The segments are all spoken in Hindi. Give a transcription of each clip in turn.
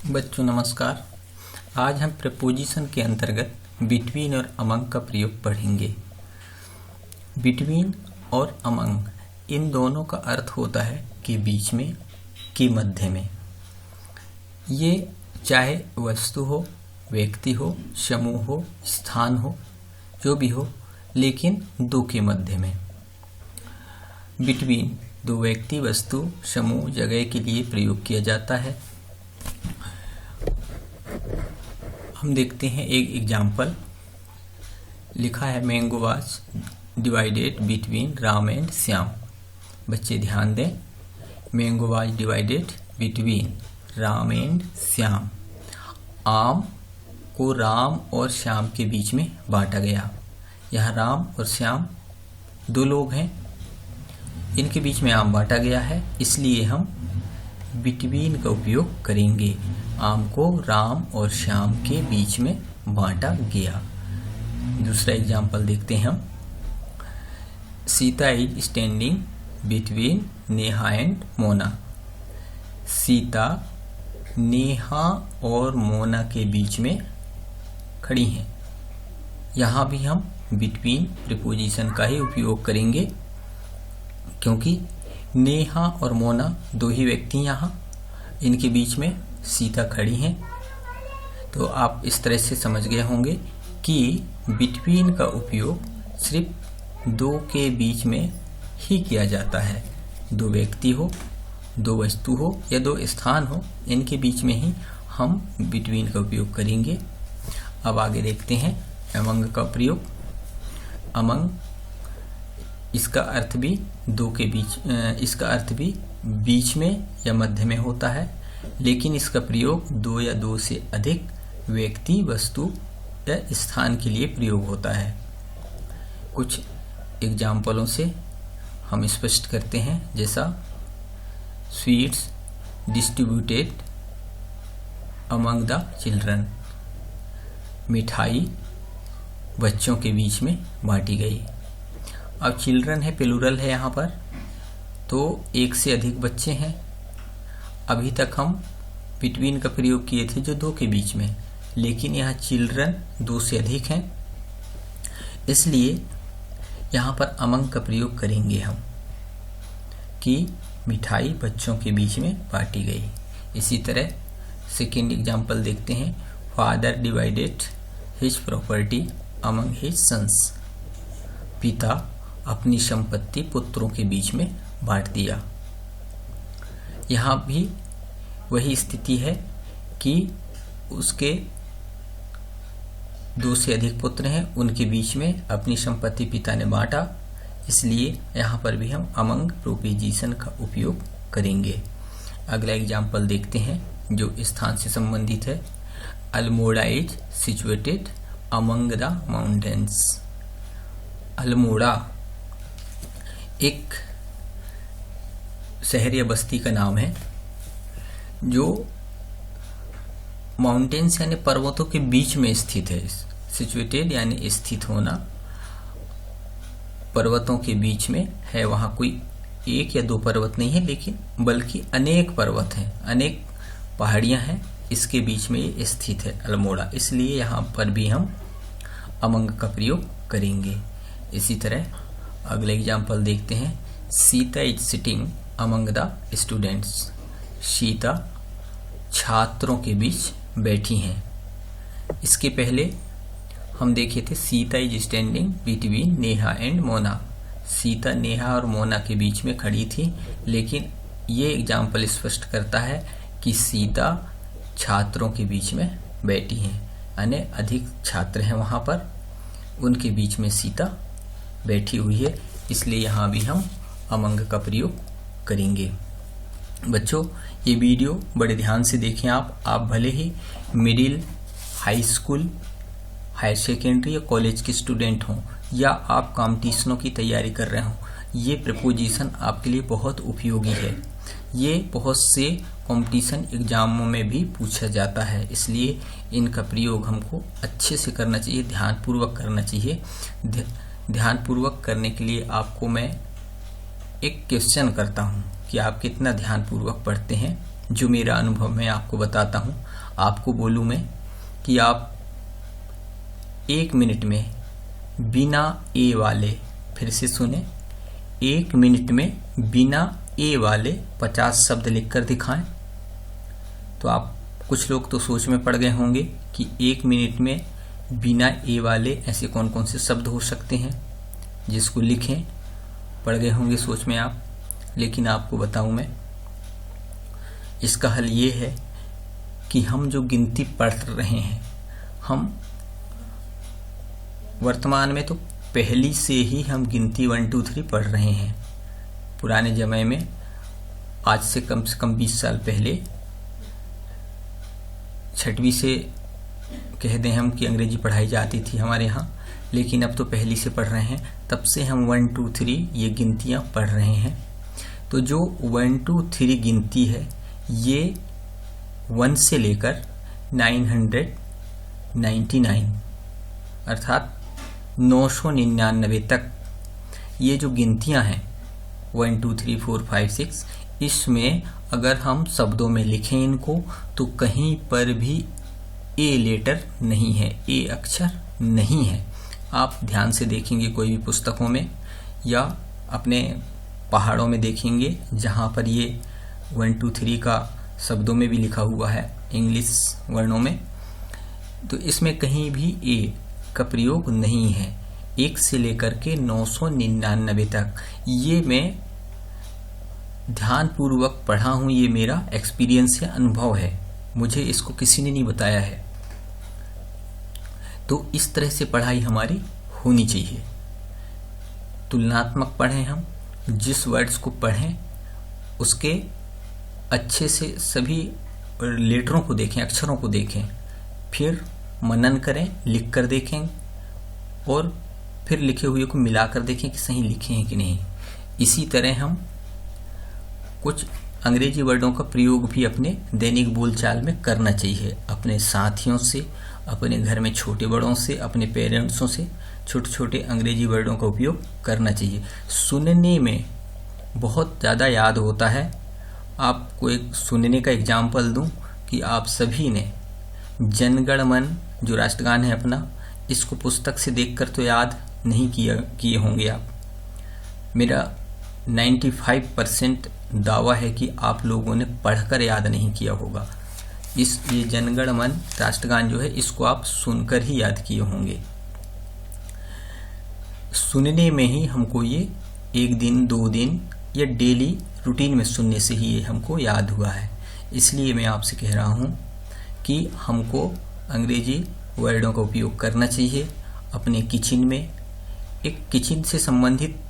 बच्चों नमस्कार। आज हम प्रीपोजिशन के अंतर्गत बिटवीन और अमंग का प्रयोग पढ़ेंगे। बिटवीन और अमंग इन दोनों का अर्थ होता है कि बीच में, कि मध्य में। ये चाहे वस्तु हो, व्यक्ति हो, समूह हो, स्थान हो, जो भी हो, लेकिन दो के मध्य में। बिटवीन दो व्यक्ति, वस्तु, समूह, जगह के लिए प्रयोग किया जाता है। हम देखते हैं एक एग्जाम्पल। लिखा है mango was divided between Ram and Shyam. बच्चे ध्यान दें, mango was divided between Ram and Shyam. आम को राम और श्याम के बीच में बांटा गया। यहाँ राम और श्याम दो लोग हैं, इनके बीच में आम बांटा गया है, इसलिए हम बिटवीन का उपयोग करेंगे। आम को राम और श्याम के बीच में बांटा गया। दूसरा एग्जाम्पल देखते हैं हम। Sita is standing between Neha and Mona. Sita Neha और मोना के बीच में खड़ी हैं। यहाँ भी हम बिटवीन प्रीपोजिशन का ही उपयोग करेंगे, क्योंकि नेहा और मोना दो ही व्यक्ति यहाँ, इनके बीच में सीता खड़ी हैं। तो आप इस तरह से समझ गए होंगे कि बिटवीन का उपयोग सिर्फ दो के बीच में ही किया जाता है। दो व्यक्ति हो, दो वस्तु हो या दो स्थान हो, इनके बीच में ही हम बिटवीन का उपयोग करेंगे। अब आगे देखते हैं अमंग का प्रयोग। अमंग इसका अर्थ भी दो के बीच, इसका अर्थ भी बीच में या मध्य में होता है, लेकिन इसका प्रयोग दो या दो से अधिक व्यक्ति, वस्तु या स्थान के लिए प्रयोग होता है। कुछ एग्जाम्पलों से हम स्पष्ट करते हैं, जैसा sweets distributed among the children. मिठाई बच्चों के बीच में बांटी गई। अब चिल्ड्रन है, प्लूरल है यहाँ पर, तो एक से अधिक बच्चे हैं। अभी तक हम बिटवीन का प्रयोग किए थे जो दो के बीच में, लेकिन यहाँ चिल्ड्रन दो से अधिक हैं, इसलिए यहाँ पर अमंग का प्रयोग करेंगे हम कि मिठाई बच्चों के बीच में बांटी गई। इसी तरह सेकेंड एग्जाम्पल देखते हैं। Father divided his property among his sons. पिता अपनी संपत्ति पुत्रों के बीच में बांट दिया। यहाँ भी वही स्थिति है कि उसके दो से अधिक पुत्र हैं, उनके बीच में अपनी संपत्ति पिता ने बांटा, इसलिए यहाँ पर भी हम अमंग प्रीपोजिशन का उपयोग करेंगे। अगला एग्जाम्पल देखते हैं जो स्थान से संबंधित है। Almora is situated among the mountains. Almora एक शहर या बस्ती का नाम है जो माउंटेन्स यानी पर्वतों के बीच में स्थित है। सिचुएटेड यानी स्थित होना, पर्वतों के बीच में है। वहाँ कोई एक या दो पर्वत नहीं है, लेकिन बल्कि अनेक पर्वत हैं, अनेक पहाड़ियाँ हैं, इसके बीच में ये स्थित है अल्मोड़ा, इसलिए यहाँ पर भी हम अमंग का प्रयोग करेंगे। इसी तरह अगले एग्जाम्पल देखते हैं। Sita is sitting among the students. Sita छात्रों के बीच बैठी हैं। इसके पहले हम देखे थे Sita is standing between Neha and Mona. Sita Neha और मोना के बीच में खड़ी थी, लेकिन ये एग्जाम्पल स्पष्ट करता है कि सीता छात्रों के बीच में बैठी हैं, यानी अधिक छात्र हैं वहाँ पर, उनके बीच में सीता बैठी हुई है, इसलिए यहाँ भी हम अमंग का प्रयोग करेंगे। बच्चों ये वीडियो बड़े ध्यान से देखें। आप भले ही middle, high school, higher secondary या कॉलेज के स्टूडेंट हों, या आप कॉम्पिटिशनों की तैयारी कर रहे हों, ये प्रीपोजिशन आपके लिए बहुत उपयोगी है। ये बहुत से कंपटीशन एग्जामों में भी पूछा जाता है, इसलिए इनका प्रयोग हमको अच्छे से करना चाहिए, ध्यानपूर्वक करना चाहिए। ध्यानपूर्वक करने के लिए आपको मैं एक क्वेश्चन करता हूँ कि आप कितना ध्यानपूर्वक पढ़ते हैं। जो मेरा अनुभव मैं आपको बताता हूँ, आपको बोलूँ मैं कि आप 1 मिनट में बिना ए वाले, फिर से सुने, 1 मिनट में बिना ए वाले 50 शब्द लिखकर दिखाएं। तो आप कुछ लोग तो सोच में पड़ गए होंगे कि 1 मिनट में बिना ए वाले ऐसे कौन कौन से शब्द हो सकते हैं जिसको लिखें, पड़ गए होंगे सोच में आप। लेकिन आपको बताऊं मैं, इसका हल ये है कि हम जो गिनती पढ़ रहे हैं, हम वर्तमान में तो पहली से ही हम गिनती 1 2 3 पढ़ रहे हैं। पुराने समय में, आज से कम 20 साल पहले, 6वीं से कह दें हम कि अंग्रेजी पढ़ाई जाती थी हमारे यहाँ, लेकिन अब तो पहली से पढ़ रहे हैं। तब से हम 1 2 3 ये गिनतियाँ पढ़ रहे हैं। तो जो 1 2 3 गिनती है, ये 1 से लेकर 999 अर्थात 999 तक ये जो गिनतियाँ हैं 1 2 3 4 5 6, इसमें अगर हम शब्दों में लिखें इनको, तो कहीं पर भी ए लेटर नहीं है, ए अक्षर नहीं है। आप ध्यान से देखेंगे कोई भी पुस्तकों में या अपने पहाड़ों में देखेंगे जहाँ पर ये 1 2 3 का शब्दों में भी लिखा हुआ है, इंग्लिश वर्णों में, तो इसमें कहीं भी ए का प्रयोग नहीं है। 1 से लेकर के 999 तक ये मैं ध्यानपूर्वक पढ़ा हूँ, ये मेरा एक्सपीरियंस है, अनुभव है, मुझे इसको किसी ने नहीं बताया है। तो इस तरह से पढ़ाई हमारी होनी चाहिए। तुलनात्मक पढ़ें हम, जिस वर्ड्स को पढ़ें उसके अच्छे से सभी लेटरों को देखें, अक्षरों को देखें, फिर मनन करें, लिख कर देखें और फिर लिखे हुए को मिलाकर देखें कि सही लिखे हैं कि नहीं। इसी तरह हम कुछ अंग्रेजी वर्डों का प्रयोग भी अपने दैनिक बोलचाल में करना चाहिए, अपने साथियों से, अपने घर में छोटे बड़ों से, अपने पेरेंट्सों से छोटे छोटे अंग्रेजी वर्डों का उपयोग करना चाहिए। सुनने में बहुत ज़्यादा याद होता है। आपको एक सुनने का एग्जाम्पल दूं कि आप सभी ने जनगण मन जो राष्ट्रगान है अपना, इसको पुस्तक से देखकर तो याद नहीं किए होंगे आप। मेरा 95% दावा है कि आप लोगों ने पढ़कर याद नहीं किया होगा। ये जनगण मन राष्ट्रगान जो है, इसको आप सुनकर ही याद किए होंगे। सुनने में ही हमको ये 1 दिन 2 दिन या डेली रूटीन में सुनने से ही ये हमको याद हुआ है। इसलिए मैं आपसे कह रहा हूँ कि हमको अंग्रेजी वर्डों का उपयोग करना चाहिए। अपने किचन में एक किचन से संबंधित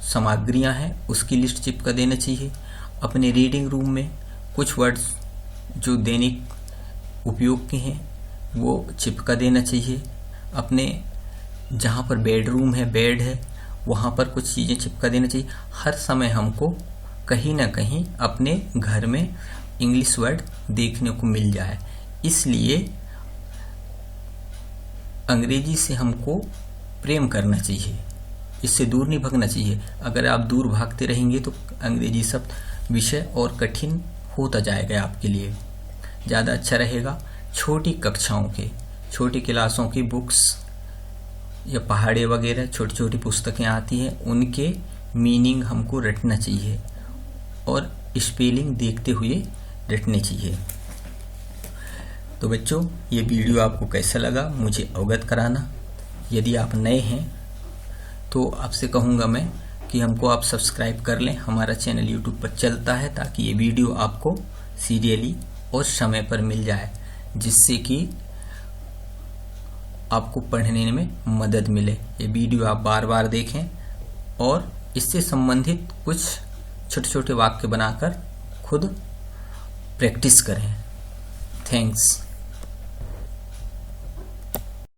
सामग्रियाँ हैं, उसकी लिस्ट चिपका देना चाहिए। अपने रीडिंग रूम में कुछ वर्ड्स जो दैनिक उपयोग के हैं वो चिपका देना चाहिए। अपने जहाँ पर बेडरूम है, बेड है, वहाँ पर कुछ चीज़ें चिपका देना चाहिए। हर समय हमको कहीं ना कहीं अपने घर में इंग्लिश वर्ड देखने को मिल जाए। इसलिए अंग्रेजी से हमको प्रेम करना चाहिए, इससे दूर नहीं भागना चाहिए। अगर आप दूर भागते रहेंगे तो अंग्रेजी शब्द विषय और कठिन होता जाएगा आपके लिए। ज़्यादा अच्छा रहेगा छोटी कक्षाओं के, छोटी क्लासों की बुक्स या पहाड़े वगैरह छोटी छोटी पुस्तकें आती हैं, उनके मीनिंग हमको रटना चाहिए और स्पेलिंग देखते हुए रटने चाहिए। तो बच्चों, ये वीडियो आपको कैसा लगा मुझे अवगत कराना। यदि आप नए हैं तो आपसे कहूँगा मैं कि हमको आप सब्सक्राइब कर लें। हमारा चैनल यूट्यूब पर चलता है ताकि ये वीडियो आपको सीरियली और समय पर मिल जाए, जिससे कि आपको पढ़ने में मदद मिले। ये वीडियो आप बार बार देखें और इससे संबंधित कुछ छोटे छोटे वाक्य बनाकर खुद प्रैक्टिस करें। थैंक्स।